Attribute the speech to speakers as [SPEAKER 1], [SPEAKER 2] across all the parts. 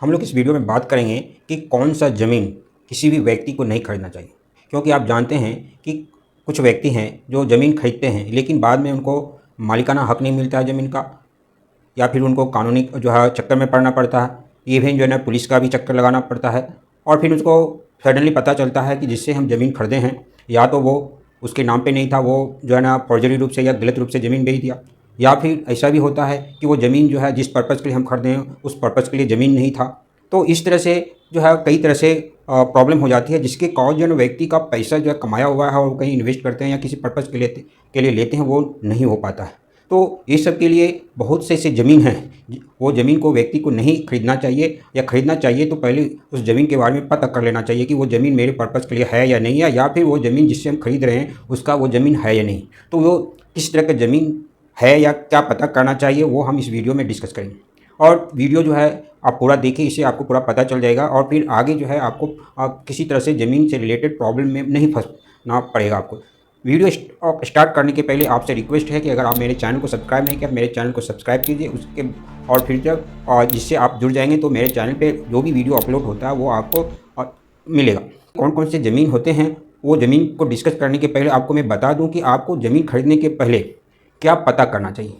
[SPEAKER 1] हम लोग इस वीडियो में बात करेंगे कि कौन सा ज़मीन किसी भी व्यक्ति को नहीं खरीदना चाहिए। क्योंकि आप जानते हैं कि कुछ व्यक्ति हैं जो ज़मीन खरीदते हैं लेकिन बाद में उनको मालिकाना हक नहीं मिलता है ज़मीन का, या फिर उनको कानूनी जो है चक्कर में पड़ना पड़ता है। इवन जो है ना पुलिस का भी चक्कर लगाना पड़ता है और फिर उसको सडनली पता चलता है कि जिससे हम ज़मीन खरीदे हैं या तो वो उसके नाम पे नहीं था, वो जो है ना फॉर्जरी रूप से या गलत रूप से ज़मीन बेच दिया, या फिर ऐसा भी होता है कि वो ज़मीन जो है जिस पर्पज़ के लिए हम खरीदे हैं उस पर्पज़ के लिए ज़मीन नहीं था। तो इस तरह से जो है कई तरह से प्रॉब्लम हो जाती है, जिसके कॉज जो है व्यक्ति का पैसा जो है कमाया हुआ है और कहीं इन्वेस्ट करते हैं या किसी पर्पज़ के लिए लेते हैं वो नहीं हो पाता है। तो ये सब के लिए बहुत से ऐसे ज़मीन हैं, वो ज़मीन को व्यक्ति को नहीं खरीदना चाहिए, या खरीदना चाहिए तो पहले उस ज़मीन के बारे में पता कर लेना चाहिए कि वो ज़मीन मेरे पर्पज़ के लिए है या नहीं है, या फिर वो ज़मीन जिससे हम खरीद रहे हैं उसका वो ज़मीन है या नहीं। तो वो किस तरह की ज़मीन है या क्या पता करना चाहिए वो हम इस वीडियो में डिस्कस करेंगे। और वीडियो जो है आप पूरा देखिए, इससे आपको पूरा पता चल जाएगा और फिर आगे जो है आपको किसी तरह से ज़मीन से रिलेटेड प्रॉब्लम में नहीं फंसना पड़ेगा आपको। वीडियो स्टार्ट करने के पहले आपसे रिक्वेस्ट है कि अगर आप मेरे चैनल को सब्सक्राइब नहीं किया मेरे चैनल को सब्सक्राइब कीजिए उसके, और फिर जब जिससे आप जुड़ जाएंगे तो मेरे चैनल पे जो भी वीडियो अपलोड होता है वो आपको मिलेगा। कौन कौन से ज़मीन होते हैं वो ज़मीन को डिस्कस करने के पहले आपको मैं बता दूं कि आपको ज़मीन खरीदने के पहले क्या पता करना चाहिए।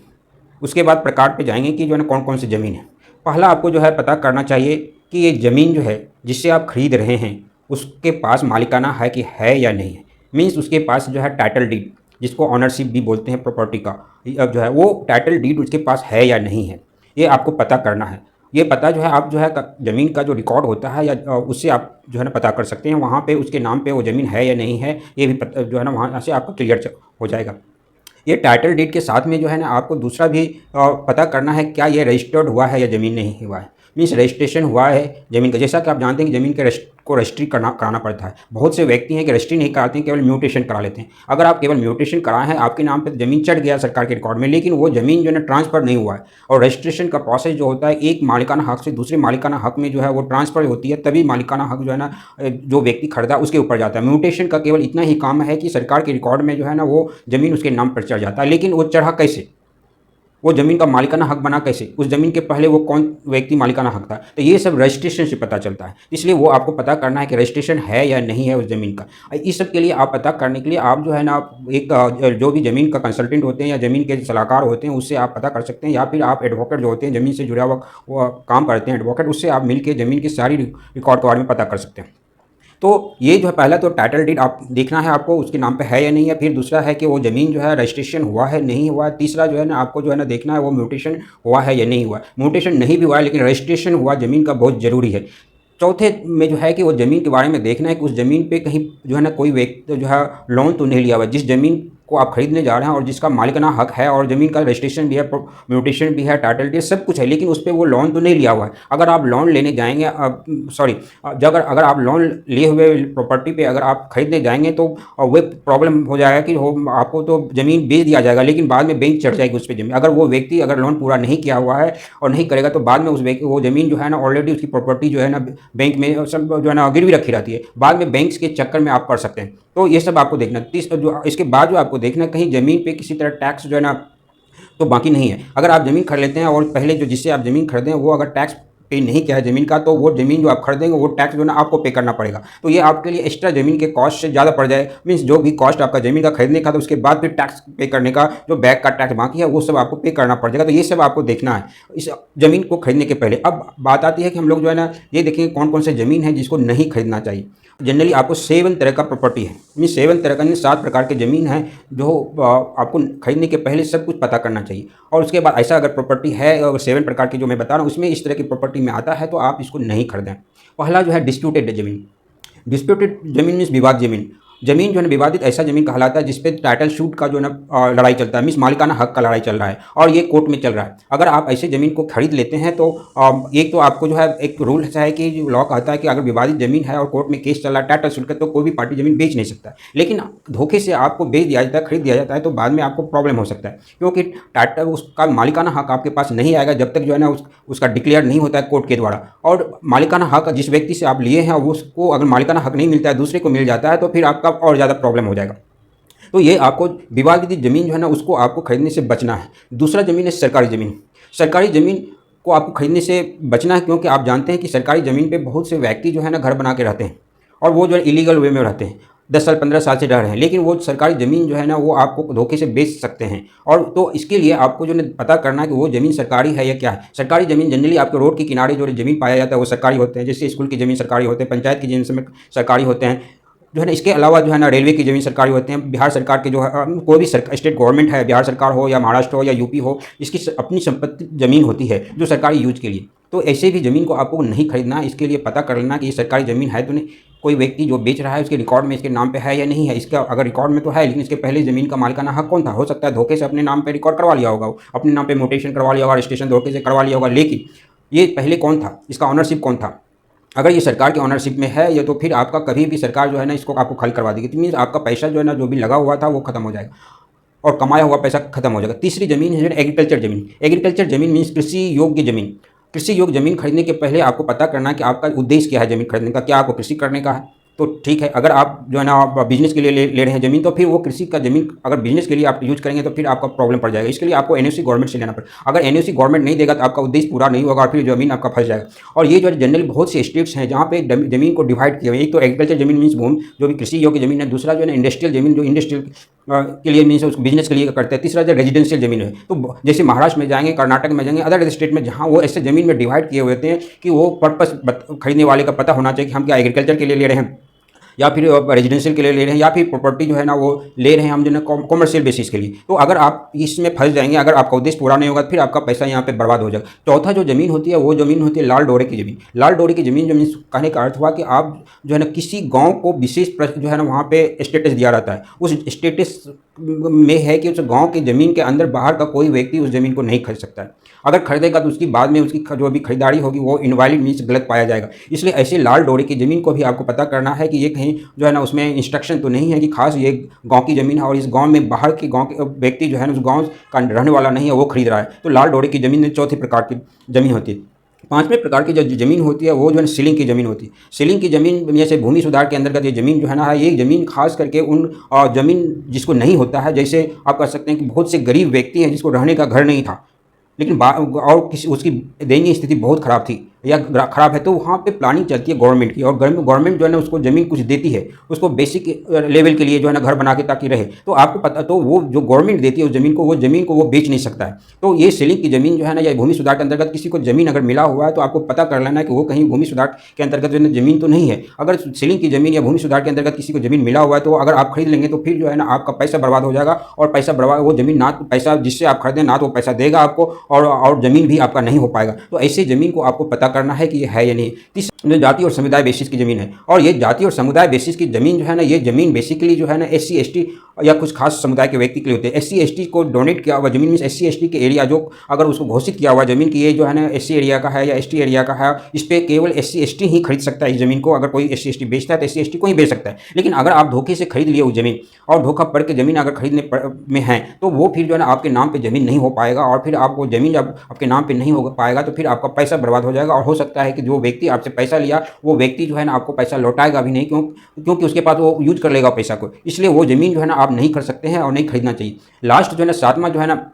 [SPEAKER 1] उसके बाद प्रकार पे जाएंगे कि जो है ना कौन कौन सी ज़मीन है। पहला आपको जो है पता करना चाहिए कि ये ज़मीन जो है जिससे आप खरीद रहे हैं उसके पास मालिकाना है कि है या नहीं है। मीन्स उसके पास जो है टाइटल डीड, जिसको ऑनरशिप भी बोलते हैं प्रॉपर्टी का, अब जो है वो टाइटल डीड उसके पास है या नहीं है, ये आपको पता करना है। ये पता जो है आप जो है ज़मीन का जो रिकॉर्ड होता है या उससे आप जो है ना पता कर सकते हैं वहाँ पे उसके नाम पे वो ज़मीन है या नहीं है, ये भी पता जो है ना वहाँ से आपको क्लियर हो जाएगा। ये टाइटल डीड के साथ में जो है ना आपको दूसरा भी पता करना है क्या ये रजिस्टर्ड हुआ है या ज़मीन नहीं हुआ है। मीन्स रजिस्ट्रेशन हुआ है ज़मीन का, जैसा कि आप जानते हैं कि ज़मीन के को रजिस्ट्री कराना पड़ता है। बहुत से व्यक्ति हैं कि रजिस्ट्री नहीं कराते हैं, केवल म्यूटेशन करा लेते हैं। अगर आप केवल म्यूटेशन कराए हैं आपके नाम पे ज़मीन चढ़ गया सरकार के रिकॉर्ड में, लेकिन वो ज़मीन जो है ना ट्रांसफ़र नहीं हुआ है। और रजिस्ट्रेशन का प्रोसेस जो होता है एक मालिकाना हक से दूसरे मालिकाना हक में जो है वो ट्रांसफ़र होती है, तभी मालिकाना हक जो है ना जो व्यक्ति खरीदा उसके ऊपर जाता है। म्यूटेशन का केवल इतना ही काम है कि सरकार के रिकॉर्ड में जो है ना वो ज़मीन उसके नाम पर चढ़ जाता है, लेकिन वो चढ़ा कैसे, वो ज़मीन का मालिकाना हक बना कैसे, उस ज़मीन के पहले वो कौन व्यक्ति मालिकाना हक था, तो ये सब रजिस्ट्रेशन से पता चलता है। इसलिए वो आपको पता करना है कि रजिस्ट्रेशन है या नहीं है उस ज़मीन का। इस सब के लिए आप पता करने के लिए आप जो है ना एक जो भी ज़मीन का कंसल्टेंट होते हैं या ज़मीन के सलाहकार होते हैं उससे आप पता कर सकते हैं, या फिर आप एडवोकेट जो होते हैं ज़मीन से जुड़ा हुआ वो काम करते हैं एडवोकेट, उससे आप मिल के ज़मीन की सारी रिकॉर्ड के बारे में पता कर सकते हैं। तो ये जो है पहला तो टाइटल डीड आप देखना है आपको उसके नाम पे है या नहीं है। फिर दूसरा है कि वो ज़मीन जो है रजिस्ट्रेशन हुआ है नहीं हुआ है। तीसरा जो है ना आपको जो है ना देखना है वो म्यूटेशन हुआ है या नहीं हुआ है। म्यूटेशन नहीं भी हुआ है लेकिन रजिस्ट्रेशन हुआ ज़मीन का बहुत ज़रूरी है। चौथे में जो है कि वो ज़मीन के बारे में देखना है कि उस ज़मीन पे कहीं जो है ना कोई व्यक्ति जो है लोन तो नहीं लिया हुआ है। जिस ज़मीन को आप खरीदने जा रहे हैं और जिसका मालिकाना हक है और ज़मीन का रजिस्ट्रेशन भी है, म्यूटेशन भी है, टाइटल डीड सब कुछ है, लेकिन उस पर वो लोन तो नहीं लिया हुआ है। अगर आप लोन लेने जाएंगे अगर आप लोन लिए हुए प्रॉपर्टी पे अगर आप खरीदने जाएंगे तो वो प्रॉब्लम हो जाएगा कि हो आपको तो ज़मीन बेच दिया जाएगा लेकिन बाद में बैंक चढ़ जाएगी उस पर ज़मीन। अगर वो व्यक्ति अगर लोन पूरा नहीं किया हुआ है और नहीं करेगा तो बाद में उस व्यक्ति वो ज़मीन जो है ना ऑलरेडी उसकी प्रॉपर्टी जो है ना बैंक में सब जो है ना गिरवी रखी रहती है, बाद में बैंक के चक्कर में आप पड़ सकते हैं। तो ये सब आपको देखना। जो इसके बाद जो आपको देखना कहीं ज़मीन पे किसी तरह टैक्स जो है ना तो बाकी नहीं है। अगर आप ज़मीन खरीद लेते हैं और पहले जो जिससे आप ज़मीन खरीदें वो अगर टैक्स पे नहीं किया है ज़मीन का, तो वो ज़मीन जो आप खरीदेंगे वो टैक्स जो है ना आपको पे करना पड़ेगा। तो ये आपके लिए एक्स्ट्रा ज़मीन के कॉस्ट से ज़्यादा पड़ जाए। मीन्स जो भी कॉस्ट आपका ज़मीन का खरीदने का तो उसके बाद फिर टैक्स पे करने का जो बैक का टैक्स बाकी है वो सब आपको पे करना पड़ जाएगा। तो ये सब आपको देखना है इस ज़मीन को खरीदने के पहले। अब बात आती है कि हम लोग जो है ना ये देखेंगे कौन कौन से ज़मीन है जिसको नहीं खरीदना चाहिए। जनरली आपको 7 तरह का प्रॉपर्टी है, मीन 7 तरह का 7 प्रकार के ज़मीन है जो आपको खरीदने के पहले सब कुछ पता करना चाहिए। और उसके बाद ऐसा अगर प्रॉपर्टी है और 7 प्रकार की जो मैं बता रहा हूँ उसमें इस तरह की प्रॉपर्टी में आता है तो आप इसको नहीं खरीदें। पहला जो है डिस्प्यूटेड ज़मीन। डिस्प्यूटेड ज़मीन मीन्स विवाद ज़मीन। ज़मीन जो है ना विवादित ऐसा ज़मीन कहलाता है जिसपे टाइटल शूट का जो है ना लड़ाई चलता है, मीन्स मालिकाना हक का लड़ाई चल रहा है और ये कोर्ट में चल रहा है। अगर आप ऐसे ज़मीन को खरीद लेते हैं तो एक तो आपको जो है एक रूल ऐसा है कि लॉ कहता है कि अगर विवादित ज़मीन है और कोर्ट में केस चल रहा है टाइटल शूट का तो कोई भी पार्टी ज़मीन बेच नहीं सकता। लेकिन धोखे से आपको बेच दिया जाता है, खरीद दिया जाता है तो बाद में आपको प्रॉब्लम हो सकता है, क्योंकि टाइटल उसका मालिकाना हक आपके पास नहीं आएगा जब तक जो है ना उसका डिक्लेयर नहीं होता है कोर्ट के द्वारा। और मालिकाना हक जिस व्यक्ति से आप लिए हैं उसको अगर मालिकाना हक नहीं मिलता है दूसरे को मिल जाता है तो फिर आपका और ज़्यादा प्रॉब्लम हो जाएगा। तो ये आपको विवादित ज़मीन जो है ना उसको आपको खरीदने से बचना है। दूसरा ज़मीन है सरकारी ज़मीन। सरकारी ज़मीन को आपको खरीदने से बचना है, क्योंकि आप जानते हैं कि सरकारी ज़मीन पे बहुत से व्यक्ति जो है ना घर बना के रहते हैं और वो जो है इलीगल वे में रहते हैं, 10 साल 15 साल से रह रहे हैं, लेकिन वो सरकारी ज़मीन जो है ना वो आपको धोखे से बेच सकते हैं। और तो इसके लिए आपको जो है पता करना है कि वो ज़मीन सरकारी है या क्या है। सरकारी ज़मीन जनरली आपके रोड के किनारे जो ज़मीन पाया जाता है वो सरकारी होते हैं, जैसे स्कूल की ज़मीन सरकारी होते हैं, पंचायत की ज़मीन समय सरकारी होते हैं जो है ना। इसके अलावा जो है ना रेलवे की ज़मीन सरकारी होते हैं। बिहार सरकार के जो है कोई भी स्टेट गवर्नमेंट है, बिहार सरकार हो या महाराष्ट्र हो या यूपी हो, इसकी अपनी संपत्ति ज़मीन होती है जो सरकारी यूज के लिए। तो ऐसे भी ज़मीन को आपको नहीं खरीदना, इसके लिए पता कर लेना कि ये सरकारी ज़मीन है तो नहीं, कोई व्यक्ति जो बेच रहा है उसके रिकॉर्ड में इसके नाम पे है या नहीं है। इसका अगर रिकॉर्ड में तो है, लेकिन इसके पहले ज़मीन का मालिकाना हक कौन था, हो सकता है धोखे से अपने नाम पे रिकॉर्ड करवा लिया होगा, अपने नाम पे म्यूटेशन करवा लिया होगा, रजिस्ट्रेशन धोखे से करवा लिया होगा, लेकिन ये पहले कौन था, इसका ऑनरशिप कौन था। अगर ये सरकार की ऑनरशिप में है ये, तो फिर आपका कभी भी सरकार जो है ना इसको आपको खाली करवा देगी। तो मीन्स आपका पैसा जो है ना जो भी लगा हुआ था वो खत्म हो जाएगा और कमाया हुआ पैसा खत्म हो जाएगा। तीसरी ज़मीन है एग्रीकल्चर ज़मीन। एग्रीकल्चर ज़मीन मीन्स कृषि योग्य ज़मीन। कृषि योग्य ज़मीन खरीदने के पहले आपको पता करना है कि आपका उद्देश्य क्या है ज़मीन खरीदने का। क्या आपको कृषि करने का है तो ठीक है। अगर आप जो है ना बिजनेस के लिए ले रहे हैं ज़मीन, तो फिर वो कृषि का ज़मीन अगर बिजनेस के लिए आप यूज करेंगे तो फिर आपका प्रॉब्लम पड़ जाएगा। इसके लिए आपको एनओसी गवर्नमेंट से लेना पड़ेगा। अगर एनओसी गवर्नमेंट नहीं देगा तो आपका उद्देश्य पूरा नहीं होगा और फिर ज़मीन आपका फंस जाएगा। और ये जो है जनरली बहुत से स्टेट्स हैं जहाँ पे ज़मीन को डिवाइड किया हुआ है। एक तो एग्रीकल्चर ज़मीन मीन्स भूमि जो भी कृषि योग्य ज़मीन है, दूसरा जो है ना इंडस्ट्रियल ज़मीन जो इंडस्ट्रियल के लिए मीन्स उसको बिजनेस के लिए करते हैं, तीसरा जो रेजिडेंशियल ज़मीन है। तो जैसे महाराष्ट्र में जाएंगे, कर्नाटक में जाएंगे, अदर स्टेट में जहाँ वो ऐसे ज़मीन में डिवाइड किए हुए होते हैं कि वो पर्पस खरीदने वाले का पता होना चाहिए कि हम क्या एग्रीकल्चर के लिए ले रहे हैं या फिर रेजिडेंशियल के लिए ले रहे हैं या फिर प्रॉपर्टी जो है ना वो ले रहे हैं हम जो है कॉमर्शियल बेसिस के लिए। तो अगर आप इसमें फंस जाएंगे, अगर आपका उद्देश्य पूरा नहीं होगा, फिर आपका पैसा यहाँ पे बर्बाद हो जाएगा। चौथा जो ज़मीन होती है वो ज़मीन होती है लाल डोरे की ज़मीन। लाल डोरे की ज़मीन जो मीन्स कहने का अर्थ हुआ कि आप जो है ना किसी गाँव को विशेष जो है ना वहाँ पे स्टेटस दिया रहता है। उस स्टेटस में है कि उस गाँव की ज़मीन के अंदर बाहर का कोई व्यक्ति उस ज़मीन को नहीं खरीद सकता है। अगर खरीदेगा तो उसकी बाद में उसकी जो भी खरीदारी होगी वो इनवैलिड मीन्स गलत पाया जाएगा। इसलिए ऐसे लाल डोरे की ज़मीन को भी आपको पता करना है कि ये कहीं जो है ना उसमें इंस्ट्रक्शन तो नहीं है कि खास ये गांव की ज़मीन है और इस गांव में बाहर के गांव के व्यक्ति जो है ना उस गांव का रहने वाला नहीं है वो खरीद रहा है। तो लाल डोरे की ज़मीन चौथे प्रकार की ज़मीन होती है। पांचवें प्रकार की जो ज़मीन होती है वो जो है सीलिंग की ज़मीन होती है। सीलिंग की ज़मीन जैसे भूमि सुधार के अंतर्गत ये ज़मीन जो है ना ये ज़मीन खास करके उन ज़मीन जिसको नहीं होता है, जैसे आप कह सकते हैं कि बहुत से गरीब व्यक्ति हैं जिसको रहने का घर नहीं था लेकिन और किसी उसकी दयनीय स्थिति बहुत ख़राब थी या ख़राब है, तो वहाँ पे प्लानिंग चलती है गवर्नमेंट की और गवर्नमेंट जो है ना उसको ज़मीन कुछ देती है उसको बेसिक लेवल के लिए जो है ना घर बना के ताकि रहे। तो आपको पता, तो वो जो गवर्नमेंट देती है उस ज़मीन को वो बेच नहीं सकता है। तो ये सीलिंग की ज़मीन जो है ना या भूमि सुधार के अंतर्गत किसी को ज़मीन अगर मिला हुआ है तो आपको पता कर लेना है कि वो कहीं भूमि सुधार के अंतर्गत जो है ज़मीन तो नहीं है। अगर सीलिंग की ज़मीन या भूमि सुधार के अंतर्गत किसी को ज़मीन मिला हुआ है तो अगर आप खरीद लेंगे तो फिर जो है ना आपका पैसा बर्बाद हो जाएगा और पैसा बर्बाद, वो ज़मीन ना पैसा जिससे आप खरीदें ना तो पैसा देगा आपको और ज़मीन भी आपका नहीं हो पाएगा। तो ऐसी ज़मीन को आपको पता करना है कि ये है या नहीं। तीसरा जाति और समुदाय बेसिस की ज़मीन है और ये जाति और समुदाय बेसिस की ज़मीन जो है ना ये ज़मीन बेसिकली जो है ना SC ST या कुछ खास समुदाय के व्यक्ति के लिए होते हैं। SC ST को डोनेट किया हुआ ज़मीन मीन SC ST के एरिया जो अगर उसको घोषित किया हुआ ज़मीन की ये जो है ना SC एरिया का है या ST एरिया का है, इस पर केवल SC ST ही खरीद सकता है। इस ज़मीन को अगर कोई SC ST बेचता है तो SC ST को ही बेच सकता है। लेकिन अगर आप धोखे से खरीद लिए उस ज़मीन और धोखा पड़ के ज़मीन अगर खरीदने में है तो वो फिर जो है ना आपके नाम पर ज़मीन नहीं हो पाएगा और फिर आपको ज़मीन जब आपके नाम पर नहीं हो पाएगा तो फिर आपका पैसा बर्बाद हो जाएगा और हो सकता है कि जो व्यक्ति आपसे पैसा लिया वो व्यक्ति जो है ना आपको पैसा लौटाएगा भी नहीं, क्योंकि उसके पास वो यूज कर लेगा पैसा को। इसलिए वो ज़मीन जो है ना आप नहीं कर सकते हैं और नहीं खरीदना चाहिए। लास्ट जो है ना सातवां जो है ना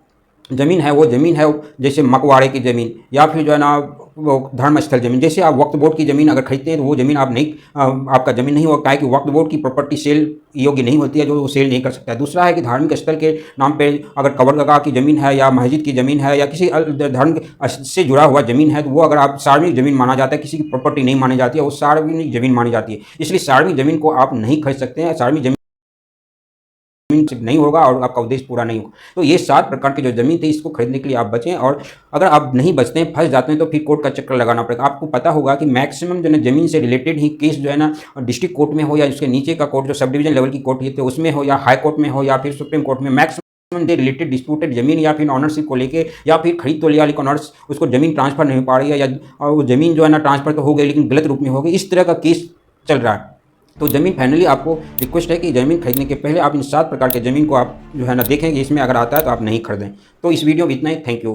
[SPEAKER 1] ज़मीन है वो ज़मीन है जैसे मकवाड़े की ज़मीन या फिर जो है ना वो धर्मस्थल ज़मीन। जैसे आप वक्फ बोर्ड की ज़मीन अगर खरीदते हैं तो वो ज़मीन आप नहीं आपका ज़मीन नहीं होगा है कि वक्फ बोर्ड की प्रॉपर्टी सेल योग्य नहीं होती है जो वो सेल नहीं कर सकता है। दूसरा है कि धार्मिक स्थल के नाम पे अगर कब्रगाह की ज़मीन है या मस्जिद की ज़मीन है या किसी धर्म से जुड़ा हुआ ज़मीन है तो वो अगर आप सार्वजनिक ज़मीन माना जाता है, किसी की प्रॉपर्टी नहीं मानी जाती है, वो सार्वजनिक ज़मीन मानी जाती है। इसलिए सार्वजनिक ज़मीन को आप नहीं खरीद सकते हैं, सार्वजनिक ज़मीन नहीं होगा और आपका उद्देश्य पूरा नहीं होगा। तो ये 7 प्रकार की जो ज़मीन थी इसको खरीदने के लिए आप बचें और अगर आप नहीं बचते हैं, फंस जाते हैं तो फिर कोर्ट का चक्कर लगाना पड़ेगा। आपको पता होगा कि मैक्सिमम जो है ज़मीन से रिलेटेड ही केस जो है ना डिस्ट्रिक्ट कोर्ट में हो या उसके नीचे का कोर्ट जो सब डिवीजन लेवल की कोर्ट होती है उसमें हो या हाई कोर्ट में हो या फिर सुप्रीम कोर्ट में, मैक्सिमम रिलेटेड डिस्प्यूटेड ज़मीन या फिर ऑनरशिप को लेके या फिर खरीद तो लिया लेकिन ऑनर्स उसको ज़मीन ट्रांसफर नहीं हो पा रही है या वो ज़मीन जो है ना ट्रांसफर तो हो गई लेकिन गलत रूप में हो गई, इस तरह का केस चल रहा है। तो ज़मीन फाइनली आपको रिक्वेस्ट है कि ज़मीन खरीदने के पहले आप इन 7 प्रकार के ज़मीन को आप जो है ना देखें कि इसमें अगर आता है तो आप नहीं खरीदें। तो इस वीडियो में इतना ही। Thank you.